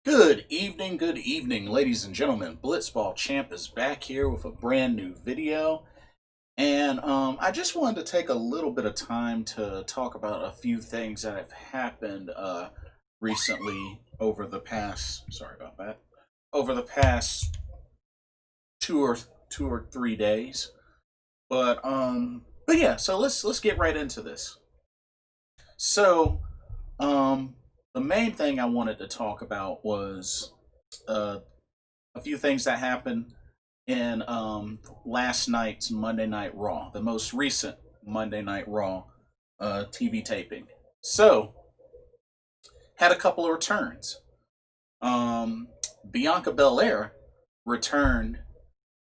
Good evening, ladies and gentlemen. Blitzball Champ is back here with a brand new video. And I just wanted to take a little bit of time to talk about a few things that have happened recently over the past two or 3 days. But yeah, so let's get right into this. So the main thing I wanted to talk about was uh, a few things that happened in last night's Monday Night Raw, the most recent Monday Night Raw TV taping. So, had a couple of returns. Um, Bianca Belair returned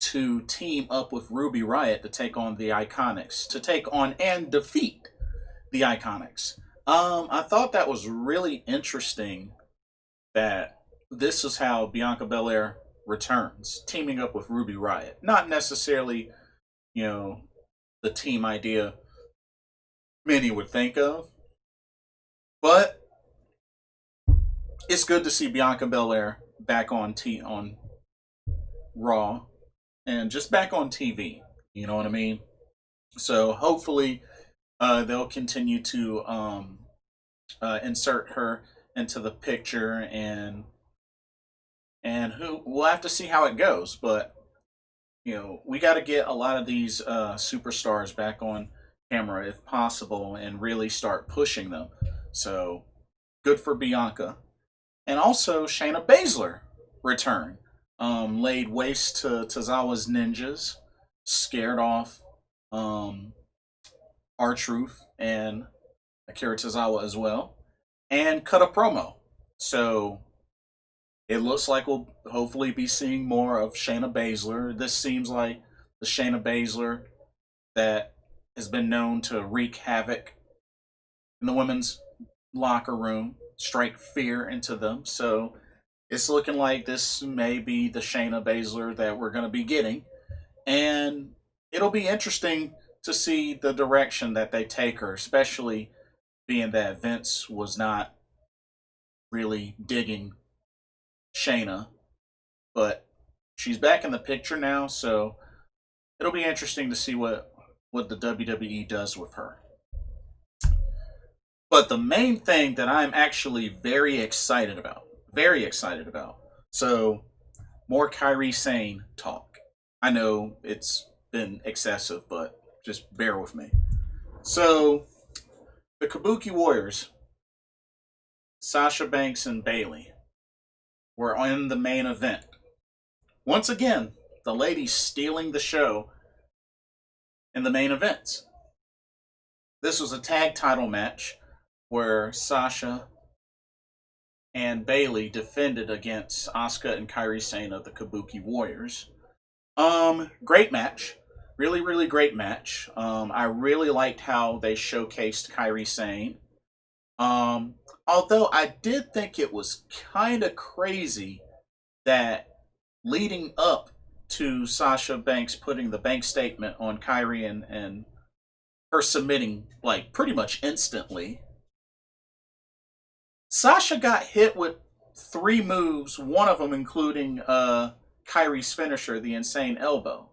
to team up with Ruby Riott to take on the Iconics, to take on and defeat the Iconics. I thought that was really interesting that this is how Bianca Belair returns, teaming up with Ruby Riott. Not necessarily, you know, the team idea many would think of, but it's good to see Bianca Belair back on Raw and just back on TV. You know what I mean? So hopefully they'll continue to insert her into the picture and who we'll have to see how it goes. But we got to get a lot of these superstars back on camera if possible and really start pushing them. So good for Bianca, and also Shayna Baszler return. Laid waste to Tozawa's ninjas, scared off R-Truth and Akira Tozawa as well, and cut a promo. So it looks like we'll hopefully be seeing more of Shayna Baszler. This seems like the Shayna Baszler that has been known to wreak havoc in the women's locker room, strike fear into them. So it's looking like this may be the Shayna Baszler that we're going to be getting. And it'll be interesting to see the direction that they take her, especially being that Vince was not really digging Shayna, but she's back in the picture now, so it'll be interesting to see what the WWE does with her. But the main thing that I'm actually very excited about, so more Kairi Sane talk. I know it's been excessive, but just bear with me. So the Kabuki Warriors, Sasha Banks and Bayley, were in the main event. Once again, the ladies stealing the show in the main events. This was a tag title match where Sasha and Bayley defended against Asuka and Kairi Sane of the Kabuki Warriors. Great match. Really, really great match. I really liked how they showcased Kairi Sane. Although I did think it was kind of crazy that leading up to Sasha Banks putting the bank statement on Kairi and her submitting like pretty much instantly, Sasha got hit with three moves, one of them including Kairi's finisher, the insane elbow.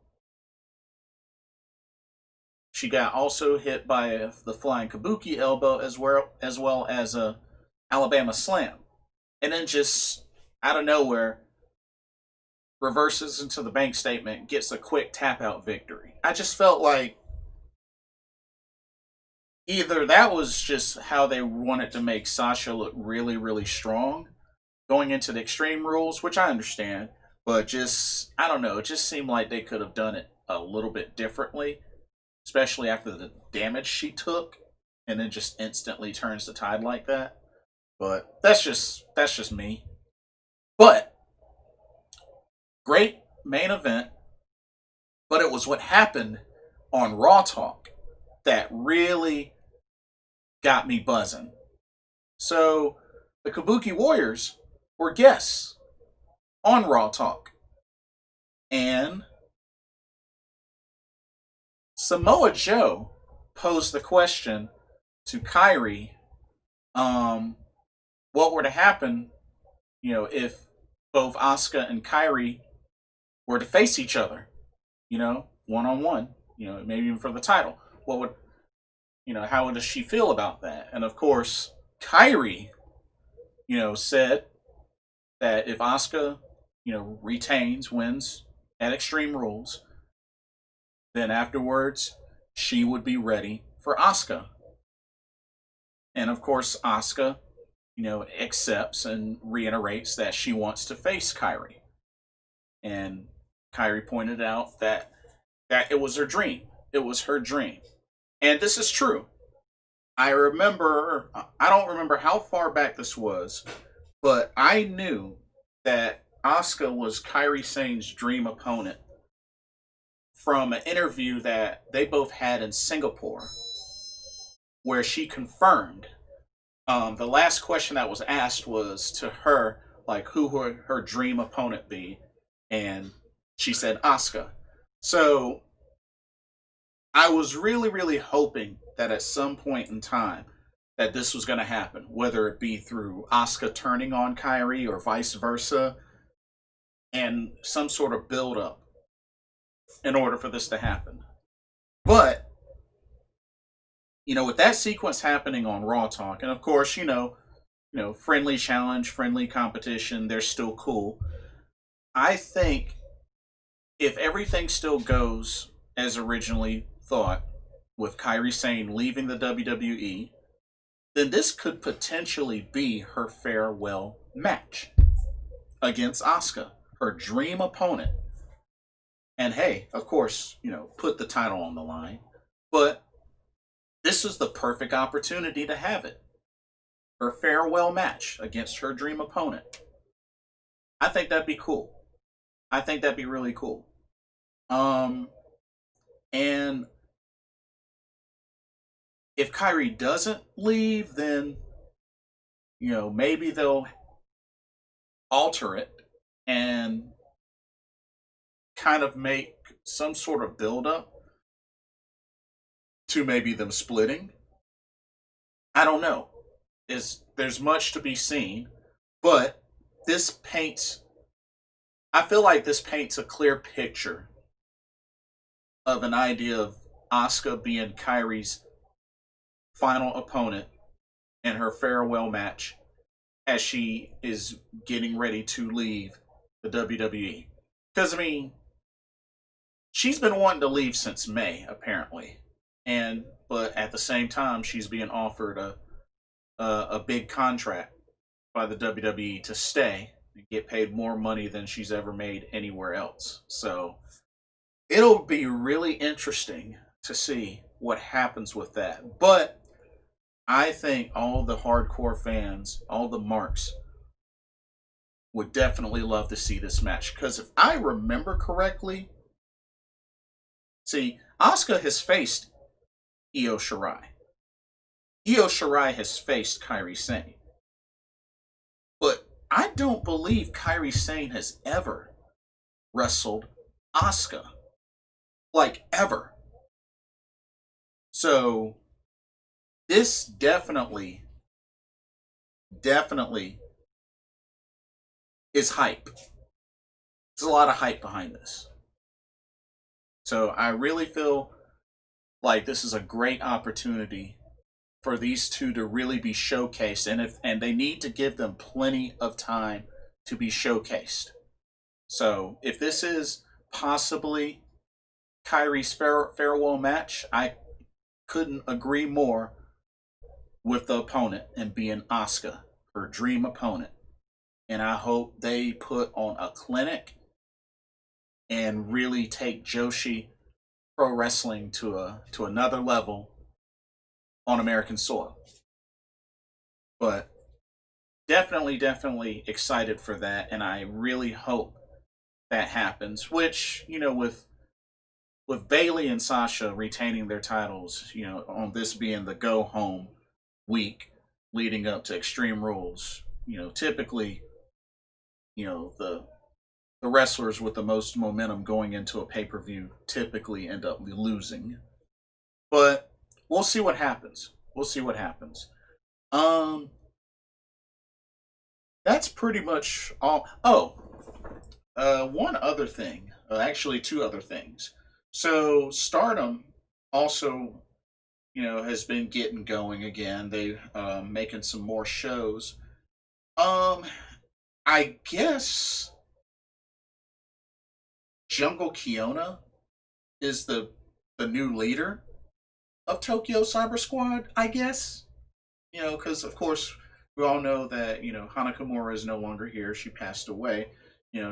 She got also hit by the flying Kabuki elbow as well as a Alabama slam, and then just out of nowhere reverses into the bank statement, gets a quick tap out victory. I just felt like either that was just how they wanted to make Sasha look really, really strong going into the Extreme Rules, which I understand, but just I don't know, it just seemed like they could have done it a little bit differently, especially after the damage she took and then just instantly turns the tide like that. But that's just me. But great main event. But it was what happened on Raw Talk that really got me buzzing. So the Kabuki Warriors were guests on Raw Talk. And Samoa Joe posed the question to Kairi, what were to happen, if both Asuka and Kairi were to face each other, one on one, maybe even for the title, what would, how does she feel about that? And of course, Kairi, said that if Asuka, retains, wins at Extreme Rules, then afterwards she would be ready for Asuka. And of course, Asuka, accepts and reiterates that she wants to face Kairi. And Kairi pointed out that it was her dream. It was her dream. And this is true. I don't remember how far back this was, but I knew that Asuka was Kairi Sane's dream opponent from an interview that they both had in Singapore, where she confirmed. The last question that was asked was to her, like, who would her dream opponent be? And she said Asuka. So I was really, really hoping that at some point in time that this was going to happen, whether it be through Asuka turning on Kairi or vice versa, and some sort of build up in order for this to happen. But with that sequence happening on Raw Talk, and of course, friendly challenge, friendly competition, they're still cool. I think if everything still goes as originally thought, with Kairi Sane leaving the WWE, then this could potentially be her farewell match against Asuka, her dream opponent. And hey, of course, put the title on the line. But this is the perfect opportunity to have it. Her farewell match against her dream opponent. I think that'd be cool. I think that'd be really cool. And if Kairi doesn't leave, then maybe they'll alter it and kind of make some sort of build up to maybe them splitting. I don't know. There's much to be seen, but I feel like this paints a clear picture of an idea of Asuka being Kairi's final opponent in her farewell match as she is getting ready to leave the WWE. Because, she's been wanting to leave since May, apparently. But at the same time, she's being offered a big contract by the WWE to stay and get paid more money than she's ever made anywhere else. So it'll be really interesting to see what happens with that. But I think all the hardcore fans, all the marks, would definitely love to see this match. Because if I remember correctly, see, Asuka has faced Io Shirai. Io Shirai has faced Kairi Sane. But I don't believe Kairi Sane has ever wrestled Asuka. Like, ever. So, this definitely is hype. There's a lot of hype behind this. So, I really feel like this is a great opportunity for these two to really be showcased, and they need to give them plenty of time to be showcased. So if this is possibly Kairi's farewell match, I couldn't agree more with the opponent and being Asuka, her dream opponent. And I hope they put on a clinic and really take Joshi Pro Wrestling to another level on American soil. But definitely excited for that, and I really hope that happens. Which, with Bayley and Sasha retaining their titles, on this being the go home week leading up to Extreme Rules, typically, the wrestlers with the most momentum going into a pay-per-view typically end up losing. But we'll see what happens. that's pretty much all. Oh, one other thing. Actually, two other things. So, Stardom also, has been getting going again. They making some more shows. Um, I guess Jungle Kiona is the new leader of Tokyo Cyber Squad. I guess because of course we all know that Hana Kimura is no longer here. She passed away.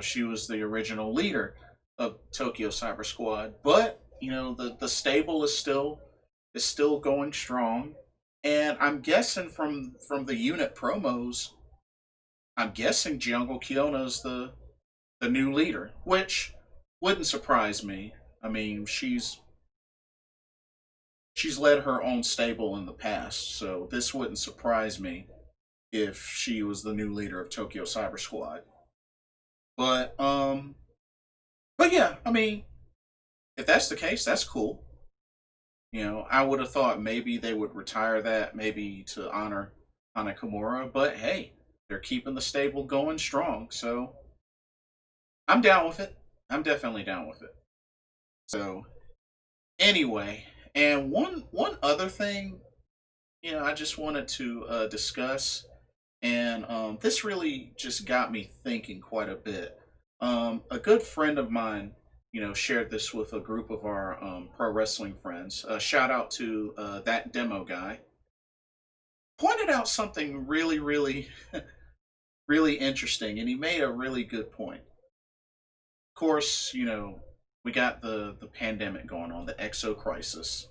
She was the original leader of Tokyo Cyber Squad, but the stable is still going strong, and I'm guessing from the unit promos, I'm guessing Jungle Kiona's the new leader, which wouldn't surprise me. I mean, she's led her own stable in the past, so this wouldn't surprise me if she was the new leader of Tokyo Cyber Squad. But but yeah, I mean, if that's the case, that's cool. I would have thought maybe they would retire that, maybe to honor Kimura, but hey, they're keeping the stable going strong, so I'm down with it. I'm definitely down with it. So anyway, and one other thing, I just wanted to discuss, and this really just got me thinking quite a bit. A good friend of mine, shared this with a group of our pro wrestling friends. Shout out to that demo guy. Pointed out something really, really, really interesting, and he made a really good point. Of course, we got the pandemic going on, the EXO crisis,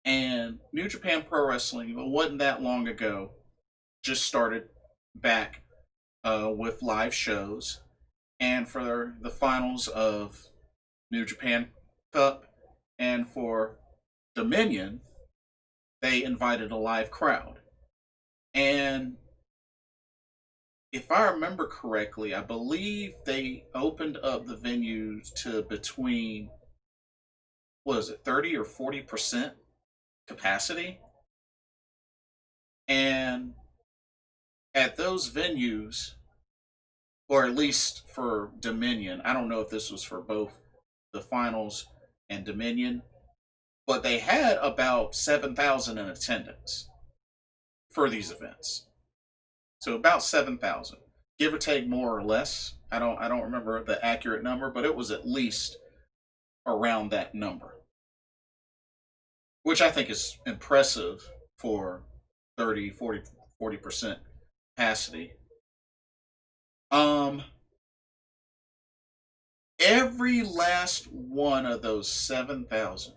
and New Japan Pro Wrestling. It wasn't that long ago. Just started back with live shows, and for the finals of New Japan Cup and for Dominion, they invited a live crowd. And if I remember correctly, I believe they opened up the venues to between, what is it, 30 or 40% capacity. And at those venues, or at least for Dominion, I don't know if this was for both the finals and Dominion, but they had about 7,000 in attendance for these events. So about 7,000, give or take more or less. I don't remember the accurate number, but it was at least around that number, which I think is impressive for 30, 40% capacity. Um every last one of those 7,000,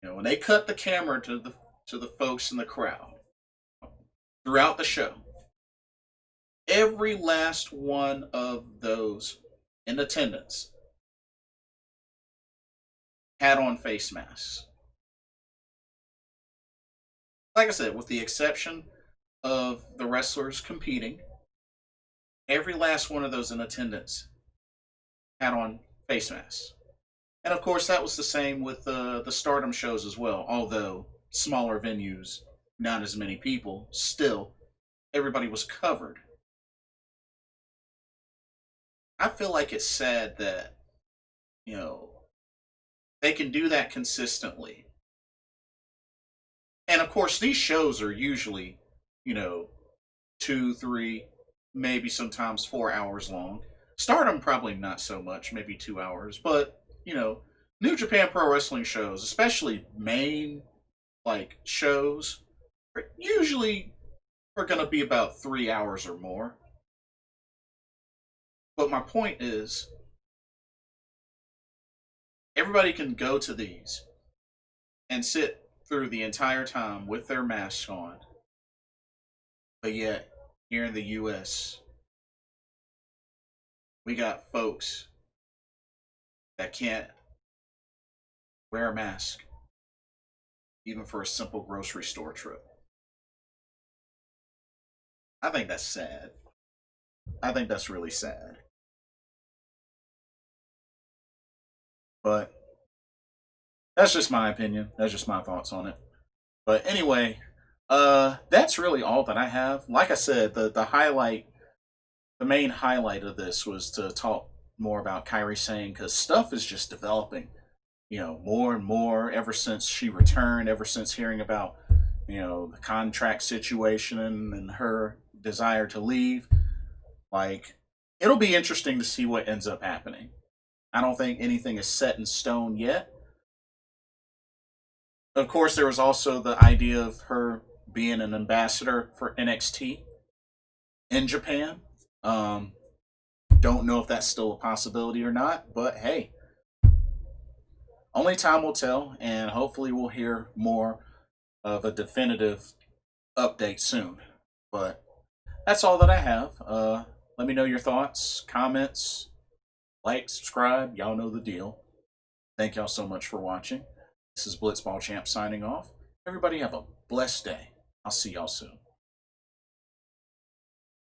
when they cut the camera to the folks in the crowd throughout the show, every last one of those in attendance had on face masks. Like I said, with the exception of the wrestlers competing, every last one of those in attendance had on face masks. And of course, that was the same with the Stardom shows as well. Although smaller venues, not as many people, still everybody was covered. I feel like it's sad that you know they can do that consistently. And of course, these shows are usually, you know, 2, 3, maybe sometimes 4 hours long. Stardom probably not so much, maybe 2 hours. But New Japan Pro Wrestling shows, especially main like shows, usually are gonna be about 3 hours or more. But my point is, everybody can go to these and sit through the entire time with their masks on. But yet, here in the US, we got folks that can't wear a mask, even for a simple grocery store trip. I think that's sad. I think that's really sad. But that's just my opinion. That's just my thoughts on it. But anyway, that's really all that I have. Like I said, the highlight the main highlight of this was to talk more about Kairi Sane, because stuff is just developing, more and more ever since she returned, ever since hearing about, the contract situation and her desire to leave. Like, it'll be interesting to see what ends up happening. I don't think anything is set in stone yet. Of course, there was also the idea of her being an ambassador for NXT in Japan. Don't know if that's still a possibility or not, but hey, only time will tell, and hopefully we'll hear more of a definitive update soon. But that's all that I have. Let me know your thoughts, comments, like, subscribe. Y'all know the deal. Thank y'all so much for watching. This is Blitzball Champ signing off. Everybody have a blessed day. I'll see y'all soon.